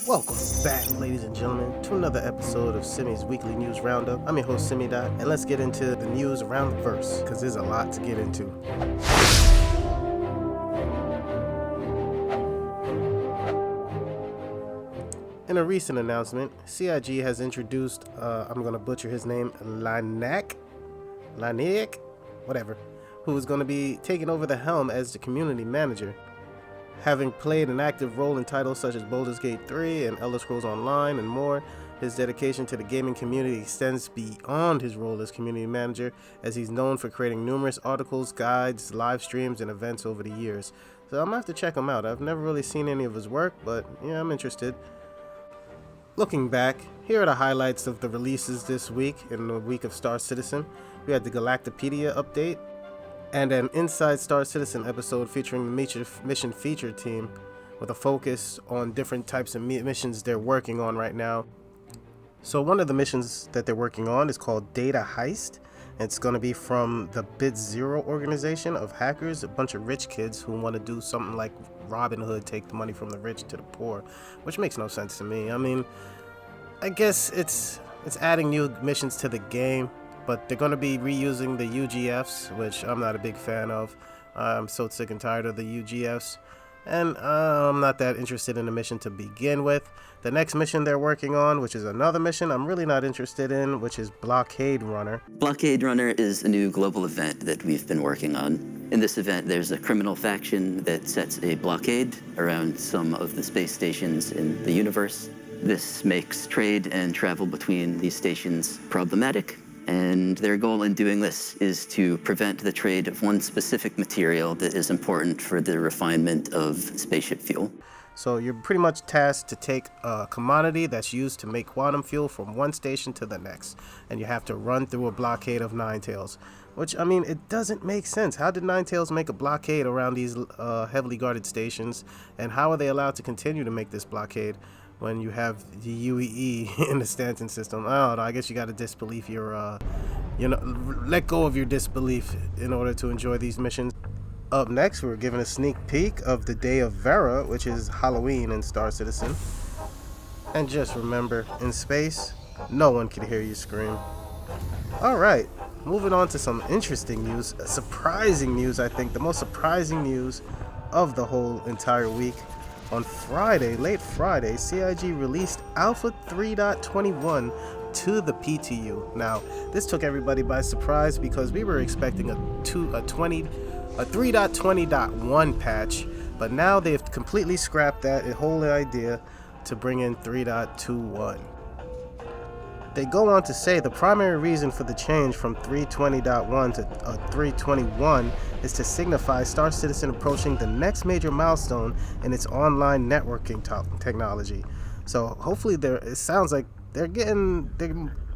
Welcome back, ladies and gentlemen, to another episode of Simi's Weekly News Roundup. I'm your host, Simi Dot, and let's get into the news around the verse, because there's a lot to get into. In a recent announcement, CIG has introduced, I'm going to butcher his name, Laniak, whatever, who is going to be taking over the helm as the community manager. Having played an active role in titles such as Baldur's Gate 3 and Elder Scrolls Online and more, his dedication to the gaming community extends beyond his role as community manager, as he's known for creating numerous articles, guides, live streams, and events over the years. So I'm going to have to check him out. I've never really seen any of his work, but yeah, I'm interested. Looking back, here are the highlights of the releases this week in the week of Star Citizen. We had the Galactopedia update, and an Inside Star Citizen episode featuring the mission feature team with a focus on different types of missions they're working on right now. So one of the missions that they're working on is called Data Heist. It's going to be from the Bit Zero organization of hackers, a bunch of rich kids who want to do something like Robin Hood, take the money from the rich to the poor, which makes no sense to me. I mean, I guess it's adding new missions to the game, but they're going to be reusing the UGFs, which I'm not a big fan of. I'm so sick and tired of the UGFs, and I'm not that interested in the mission to begin with. The next mission they're working on, which is another mission I'm really not interested in, which is Blockade Runner. Blockade Runner is a new global event that we've been working on. In this event, there's a criminal faction that sets a blockade around some of the space stations in the universe. This makes trade and travel between these stations problematic, and their goal in doing this is to prevent the trade of one specific material that is important for the refinement of spaceship fuel. So you're pretty much tasked to take a commodity that's used to make quantum fuel from one station to the next, and you have to run through a blockade of Ninetales. Which, I mean, it doesn't make sense. How did Ninetales make a blockade around these heavily guarded stations, and how are they allowed to continue to make this blockade when you have the UEE in the Stanton system? I don't know, I guess you got to disbelief your, let go of your disbelief in order to enjoy these missions. Up next, we're given a sneak peek of the Day of Vera, which is Halloween in Star Citizen. And just remember, in space, no one can hear you scream. Alright, moving on to some interesting news, surprising news, I think, the most surprising news of the whole entire week. On Friday, late Friday, CIG released Alpha 3.21 to the PTU. Now, this took everybody by surprise because we were expecting a 3.20.1 patch, but now they've completely scrapped that whole idea to bring in 3.21. They go on to say the primary reason for the change from 3.20.1 to 3.21 is to signify Star Citizen approaching the next major milestone in its online networking technology. So hopefully it sounds like they're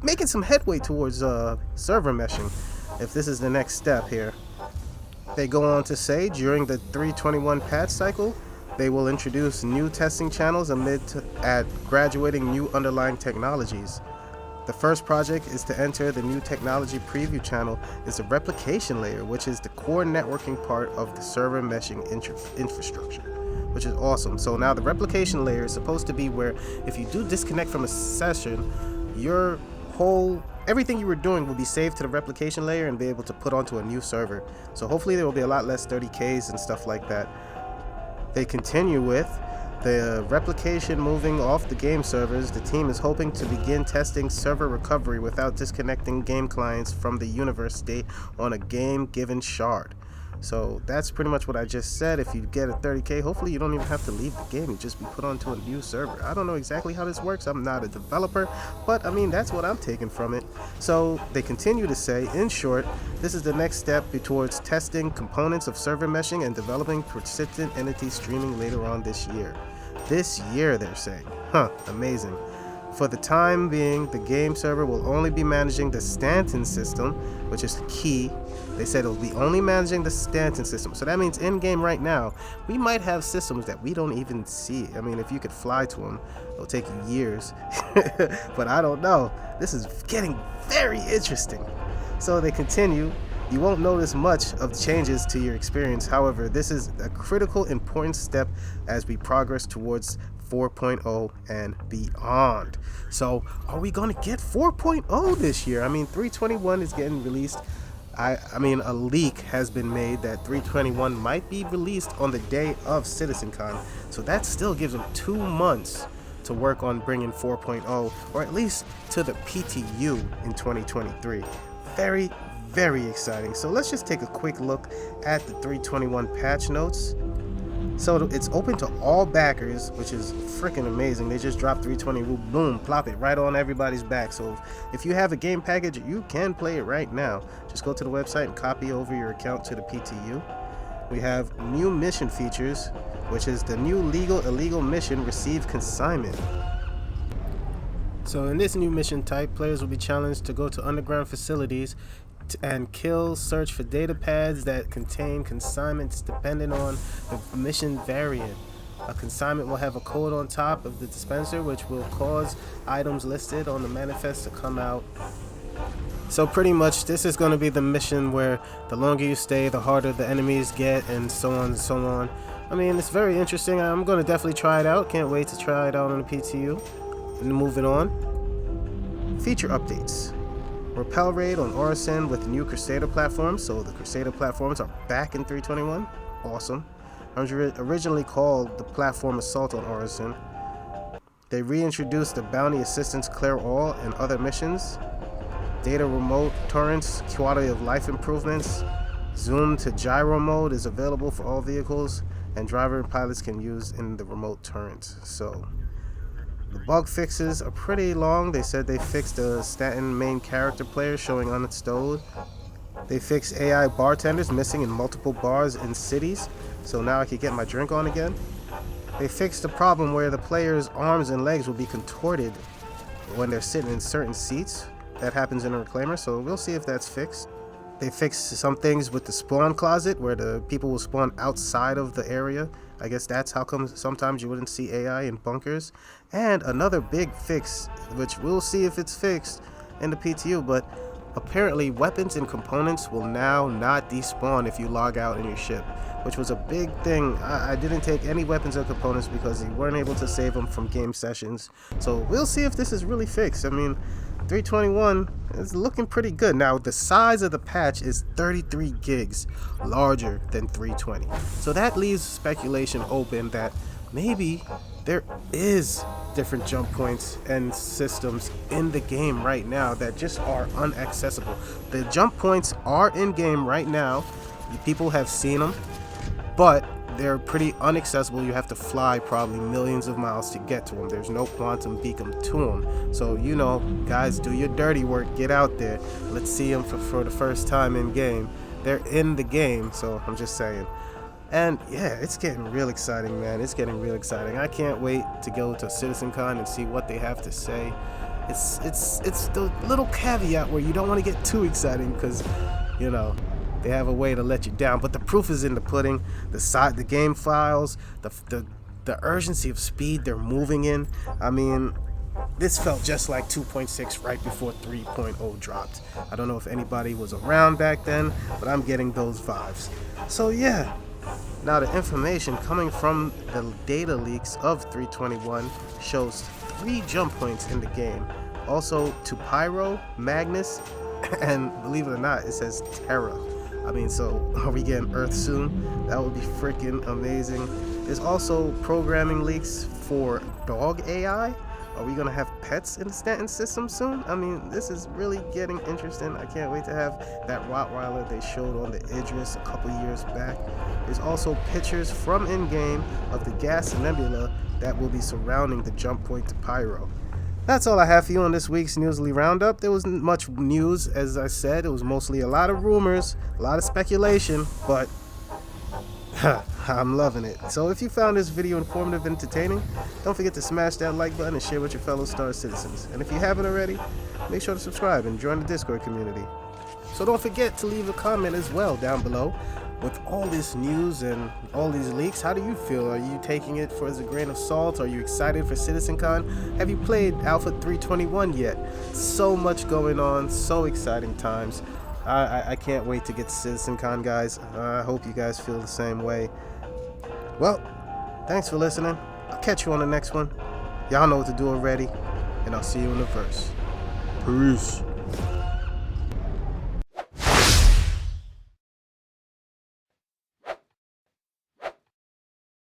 making some headway towards server meshing, if this is the next step here. They go on to say during the 3.21 patch cycle, they will introduce new testing channels at graduating new underlying technologies. The first project is to enter the new technology preview channel is the replication layer, which is the core networking part of the server meshing infrastructure, which is awesome. So now the replication layer is supposed to be where if you do disconnect from a session, everything you were doing will be saved to the replication layer and be able to put onto a new server. So hopefully there will be a lot less 30Ks and stuff like that. They continue with the replication moving off the game servers. The team is hoping to begin testing server recovery without disconnecting game clients from the universe state on a game-given shard. So that's pretty much what I just said. If you get a 30K, hopefully you don't even have to leave the game. You just be put onto a new server. I don't know exactly how this works. I'm not a developer, but I mean, that's what I'm taking from it. So they continue to say, in short, this is the next step towards testing components of server meshing and developing persistent entity streaming later on this year. This year, they're saying. Amazing. For the time being, the game server will only be managing the Stanton system, which is key. They said it'll be only managing the Stanton system. So that means in-game right now, we might have systems that we don't even see. I mean, if you could fly to them, it'll take you years. But I don't know. This is getting very interesting. So they continue. You won't notice much of changes to your experience. However, this is a critical, important step as we progress towards 4.0 and beyond. So are we going to get 4.0 this year? I mean, 321 is getting released. I mean, a leak has been made that 321 might be released on the day of CitizenCon. So that still gives them 2 months to work on bringing 4.0, or at least to the PTU in 2023. Very, very exciting. So let's just take a quick look at the 321 patch notes. So it's open to all backers, which is freaking amazing. They just dropped 320, boom, plop it right on everybody's back. So if you have a game package, you can play it right now. Just go to the website and copy over your account to the PTU. We have new mission features, which is the new legal illegal mission, receive consignment. So in this new mission type, players will be challenged to go to underground facilities and search for data pads that contain consignments depending on the mission variant. A consignment will have a code on top of the dispenser which will cause items listed on the manifest to come out. So pretty much this is going to be the mission where the longer you stay, the harder the enemies get, and so on and so on. I mean, it's very interesting. I'm going to definitely try it out. Can't wait to try it out on the PTU. And moving on. Feature updates. Repel raid on Orison with new Crusader platforms. So the Crusader platforms are back in 321. Awesome. Originally called the platform assault on Orison. They reintroduced the bounty assistance clear all and other missions. Data remote torrents, quality of life improvements. Zoom to gyro mode is available for all vehicles, and driver and pilots can use in the remote turrets. So the bug fixes are pretty long. They said they fixed the Stanton main character player showing uninstalled. They fixed AI bartenders missing in multiple bars in cities, so now I can get my drink on again. They fixed the problem where the player's arms and legs will be contorted when they're sitting in certain seats. That happens in a reclaimer, so we'll see if that's fixed. They fixed some things with the spawn closet where the people will spawn outside of the area. I guess that's how come sometimes you wouldn't see AI in bunkers. And another big fix, which we'll see if it's fixed in the PTU, but apparently weapons and components will now not despawn if you log out in your ship, which was a big thing. I didn't take any weapons or components because you weren't able to save them from game sessions. So we'll see if this is really fixed. I mean, 321 is looking pretty good. Now, the size of the patch is 33 gigs, larger than 320. So that leaves speculation open that maybe there is different jump points and systems in the game right now that just are inaccessible. The jump points are in game right now. People have seen them, but they're pretty inaccessible. You have to fly probably millions of miles to get to them. There's no quantum beacon to them. So, you know, guys, do your dirty work. Get out there. Let's see them for the first time in game. They're in the game, so I'm just saying. And yeah, it's getting real exciting, man. It's getting real exciting. I can't wait to go to CitizenCon and see what they have to say. It's the little caveat where you don't want to get too exciting because, you know, they have a way to let you down, but the proof is in the pudding. The game files, the urgency of speed they're moving in. I mean, this felt just like 2.6 right before 3.0 dropped. I don't know if anybody was around back then, but I'm getting those vibes. So yeah, now the information coming from the data leaks of 321 shows 3 jump points in the game. Also to Pyro, Magnus, and believe it or not, it says Terra. I mean, so are we getting Earth soon? That would be freaking amazing. There's also programming leaks for dog AI. Are we gonna have pets in the Stanton system soon? I mean, this is really getting interesting. I can't wait to have that Rottweiler they showed on the Idris a couple years back. There's also pictures from in-game of the gas nebula that will be surrounding the jump point to Pyro. That's all I have for you on this week's Newsly Roundup. There wasn't much news, as I said. It was mostly a lot of rumors, a lot of speculation, but I'm loving it. So if you found this video informative and entertaining, don't forget to smash that like button and share with your fellow Star citizens. And if you haven't already, make sure to subscribe and join the Discord community. So don't forget to leave a comment as well down below. With all this news and all these leaks, how do you feel? Are you taking it as a grain of salt? Are you excited for CitizenCon? Have you played Alpha 321 yet? So much going on, so exciting times. I can't wait to get to CitizenCon, guys. I hope you guys feel the same way. Well, thanks for listening. I'll catch you on the next one. Y'all know what to do already, and I'll see you in the verse. Peace.